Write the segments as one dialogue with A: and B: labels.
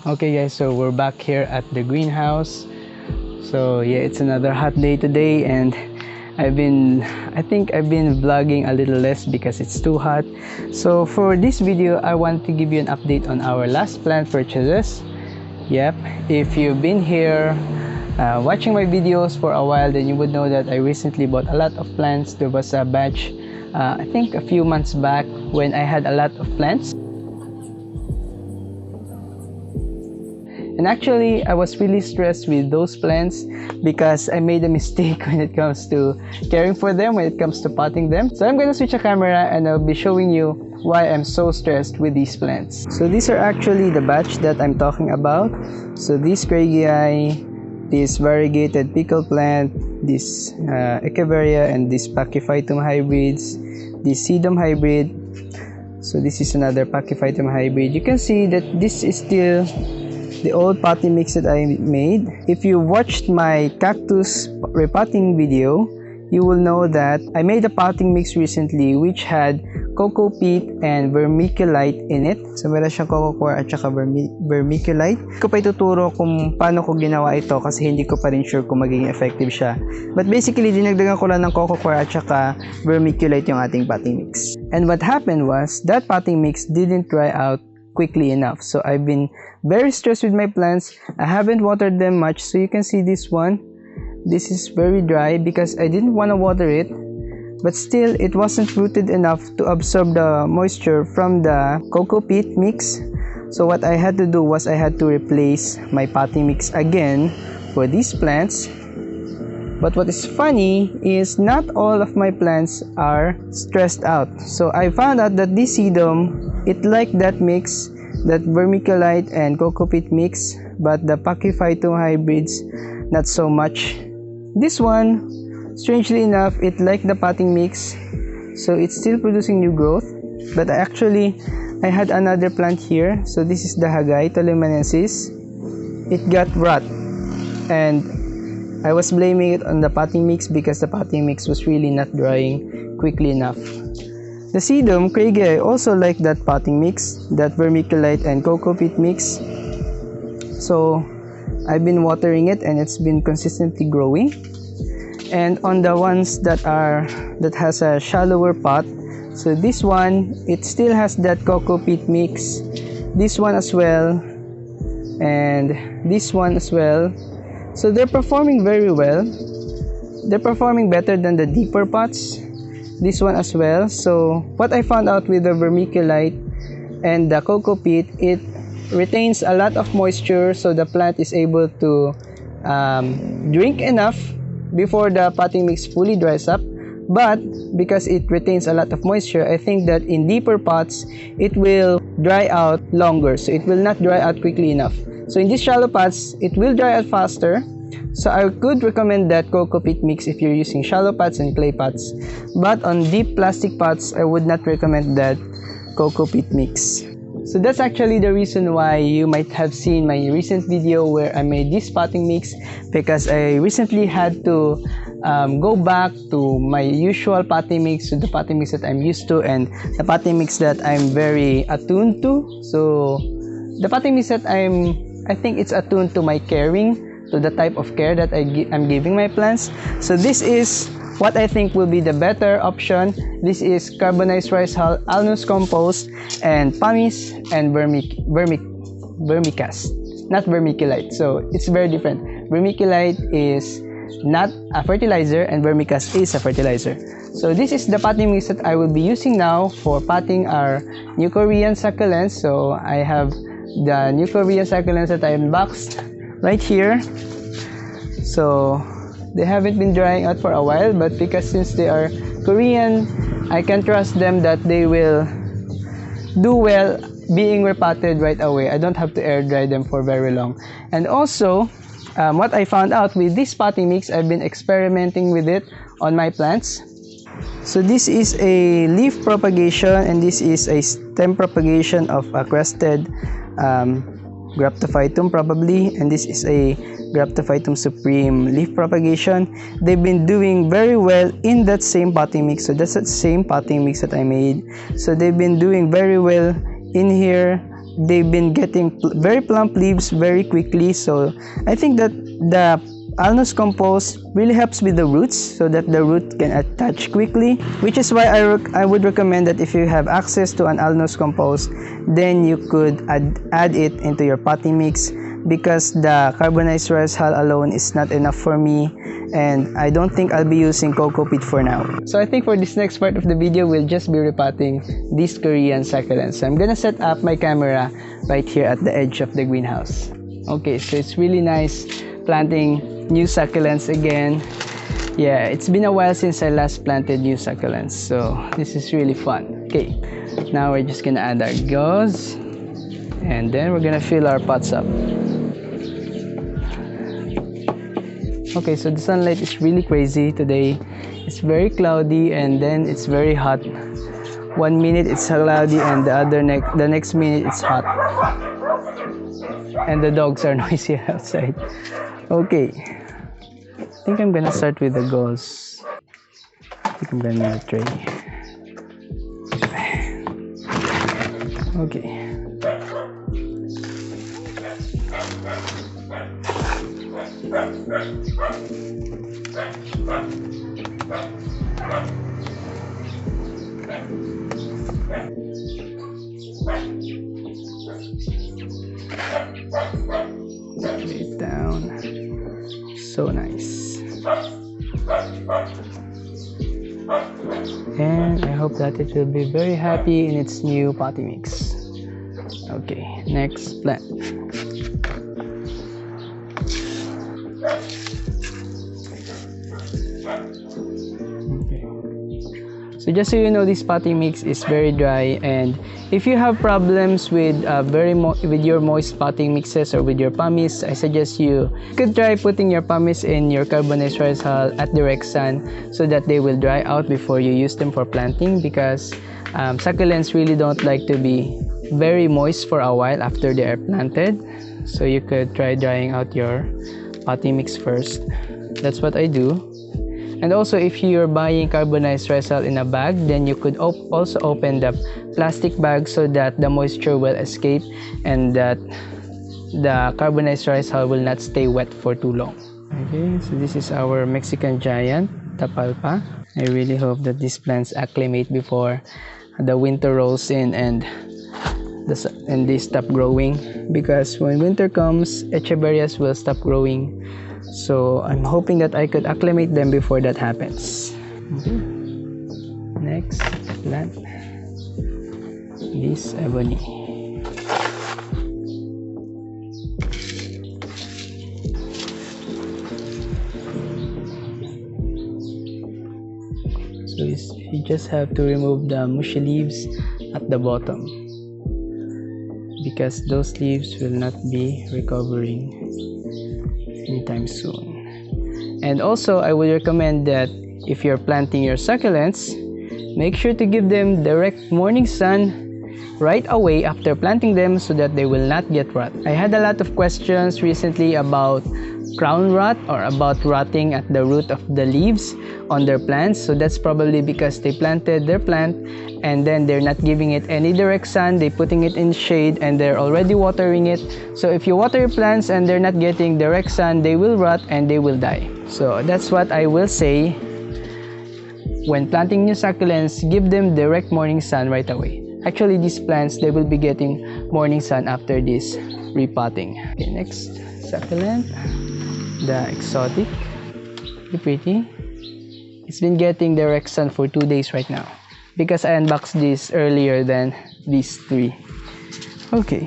A: Okay guys, so we're back here at the greenhouse. So yeah, it's another hot day today, and I think I've been vlogging a little less because it's too hot. So for this video, I want to give you an update on our last plant purchases. Yep, if you've been here watching my videos for a while, then you would know that I recently bought a lot of plants. There was a batch, I think a few months back, when I had a lot of plants. And actually, I was really stressed with those plants because I made a mistake when it comes to caring for them, when it comes to potting them. So I'm going to switch the camera and I'll be showing you why I'm so stressed with these plants. So these are actually the batch that I'm talking about. So this Craigie, this variegated pickle plant, this Echeveria, and this Pachyphytum hybrids, this Sedum hybrid. So this is another Pachyphytum hybrid. You can see that this is still the old potting mix that I made. If you watched my cactus repotting video, you will know that I made a potting mix recently which had cocoa peat and vermiculite in it. So meron siyang cocoa coir at saka vermiculite. Hindi ko pa ituturo kung paano ko ginawa ito kasi hindi ko pa rin sure kung magiging effective siya. But basically, dinagdagan ko lang ng cocoa coir at saka vermiculite yung ating potting mix. And what happened was, that potting mix didn't dry out quickly enough. So I've been very stressed with my plants. I haven't watered them much. So you can see this one. This is very dry because I didn't want to water it. But still, it wasn't rooted enough to absorb the moisture from the cocoa peat mix. So what I had to do was I had to replace my potting mix again for these plants. But what is funny is not all of my plants are stressed out. So I found out that this sedum, it liked that mix, that vermiculite and cocoa peat mix, but the Pachyphytum hybrids, not so much. This one, strangely enough, it liked the potting mix, so it's still producing new growth. But I had another plant here. So this is the Haggai Tolemanensis. It got rot, and I was blaming it on the potting mix because the potting mix was really not drying quickly enough. The Sedum Craigie also like that potting mix, that vermiculite and cocoa peat mix. So I've been watering it and it's been consistently growing. And on the ones that has a shallower pot, so this one, it still has that cocoa peat mix. This one as well, and this one as well. So they're performing very well. They're performing better than the deeper pots. This one as well. So what I found out with the vermiculite and the cocoa peat, it retains a lot of moisture, so the plant is able to drink enough before the potting mix fully dries up. But because it retains a lot of moisture, I think that in deeper pots, it will dry out longer. So it will not dry out quickly enough. So in these shallow pots, it will dry out faster. So I could recommend that cocoa peat mix if you're using shallow pots and clay pots. But on deep plastic pots, I would not recommend that cocoa peat mix. So that's actually the reason why you might have seen my recent video where I made this potting mix, because I recently had to go back to my usual potting mix, to the potting mix that I'm used to and the potting mix that I'm very attuned to. So the potting mix that I think it's attuned to my caring, to the type of care that I'm giving my plants. So this is what I think will be the better option. This is carbonized rice hull, alnus compost, and pumice and vermicast, not vermiculite. So it's very different. Vermiculite is not a fertilizer and vermicast is a fertilizer. So this is the potting mix that I will be using now for potting our new Korean succulents. So I have the new Korean succulents that I unboxed right here. So they haven't been drying out for a while, but because since they are Korean, I can trust them that they will do well being repotted right away. I don't have to air dry them for very long. And also, what I found out with this potting mix, I've been experimenting with it on my plants. So this is a leaf propagation and this is a stem propagation of a crested Graptophytum probably, and this is a Graptophytum supreme leaf propagation. They've been doing very well in that same potting mix. So that's the same potting mix that I made. So they've been doing very well in here. they've been getting very plump leaves very quickly. So I think that the alnus compost really helps with the roots so that the root can attach quickly, which is why I would recommend that if you have access to an alnus compost, then you could add it into your potting mix, because the carbonized rice hull alone is not enough for me, and I don't think I'll be using coco peat for now. So I think for this next part of the video, we'll just be repotting these Korean succulents. So I'm gonna set up my camera right here at the edge of the greenhouse. Okay, so it's really nice planting new succulents again. Yeah, it's been a while since I last planted new succulents, so this is really fun. Okay, now we're just gonna add our gauze, and then we're gonna fill our pots up. Okay, so the sunlight is really crazy today. It's very cloudy and then it's very hot. 1 minute it's cloudy and the next minute it's hot. And the dogs are noisy outside. Okay, I think I'm gonna start with the gauze. I think I'm gonna try. Okay. Lay it down. So nice. And I hope that it will be very happy in its new potting mix. Okay, next plant. So just so you know, this potting mix is very dry, and if you have problems with with your moist potting mixes or with your pumice, I suggest you could try putting your pumice in your carbonized rice hull at direct sun so that they will dry out before you use them for planting, because succulents really don't like to be very moist for a while after they are planted. So you could try drying out your potting mix first. That's what I do. And also, if you're buying carbonized rice hull in a bag, then you could also open the plastic bag so that the moisture will escape and that the carbonized rice hull will not stay wet for too long. Okay, so this is our Mexican giant, Tapalpa. I really hope that these plants acclimate before the winter rolls in and they stop growing, because when winter comes, echeverias will stop growing. So I'm hoping that I could acclimate them before that happens. Okay. Next plant, this ebony. So you just have to remove the mushy leaves at the bottom, because those leaves will not be recovering anytime soon. And also, I would recommend that if you're planting your succulents, make sure to give them direct morning sun right away after planting them so that they will not get rot. I had a lot of questions recently about crown rot or about rotting at the root of the leaves on their plants. So that's probably because they planted their plant and then they're not giving it any direct sun, they're putting it in shade and they're already watering it. So if you water your plants and they're not getting direct sun, they will rot and they will die. So that's what I will say. When planting new succulents, give them direct morning sun right away. Actually, these plants, they will be getting morning sun after this repotting. Okay, next succulent, the exotic. Pretty. It's been getting direct sun for 2 days right now because I unboxed this earlier than these three. Okay.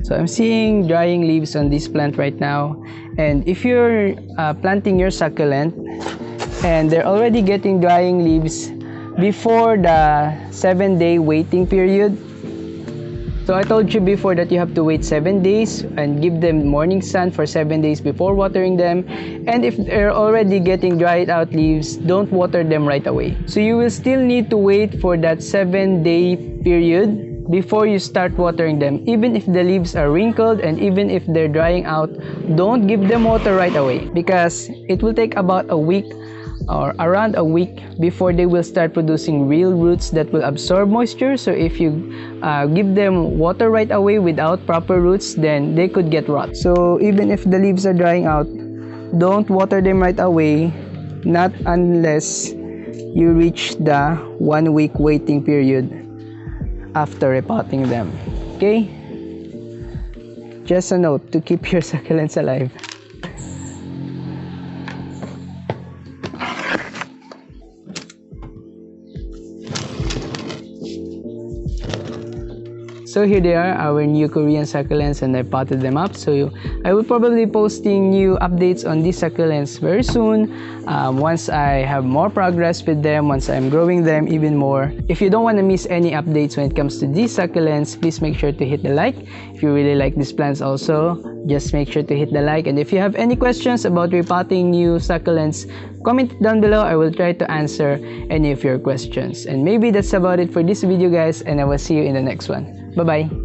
A: So I'm seeing drying leaves on this plant right now, and if you're planting your succulent and they're already getting drying leaves before the 7-day waiting period, So I told you before that you have to wait 7 days and give them morning sun for 7 days before watering them. And if they're already getting dried out leaves, don't water them right away. So you will still need to wait for that 7-day period before you start watering them. Even if the leaves are wrinkled and even if they're drying out, don't give them water right away, because it will take about a week or around a week before they will start producing real roots that will absorb moisture. So if you give them water right away without proper roots, then they could get rot. So even if the leaves are drying out, don't water them right away, not unless you reach the 1 week waiting period after repotting them. Okay? Just a note to keep your succulents alive. So here they are, our new Korean succulents, and I potted them up. So I will probably posting new updates on these succulents very soon, once I have more progress with them, once I'm growing them even more. If you don't want to miss any updates when it comes to these succulents, please make sure to hit the like. If you really like these plants also, just make sure to hit the like. And if you have any questions about repotting new succulents, comment down below. I will try to answer any of your questions. And maybe that's about it for this video, guys, and I will see you in the next one. Bye-bye.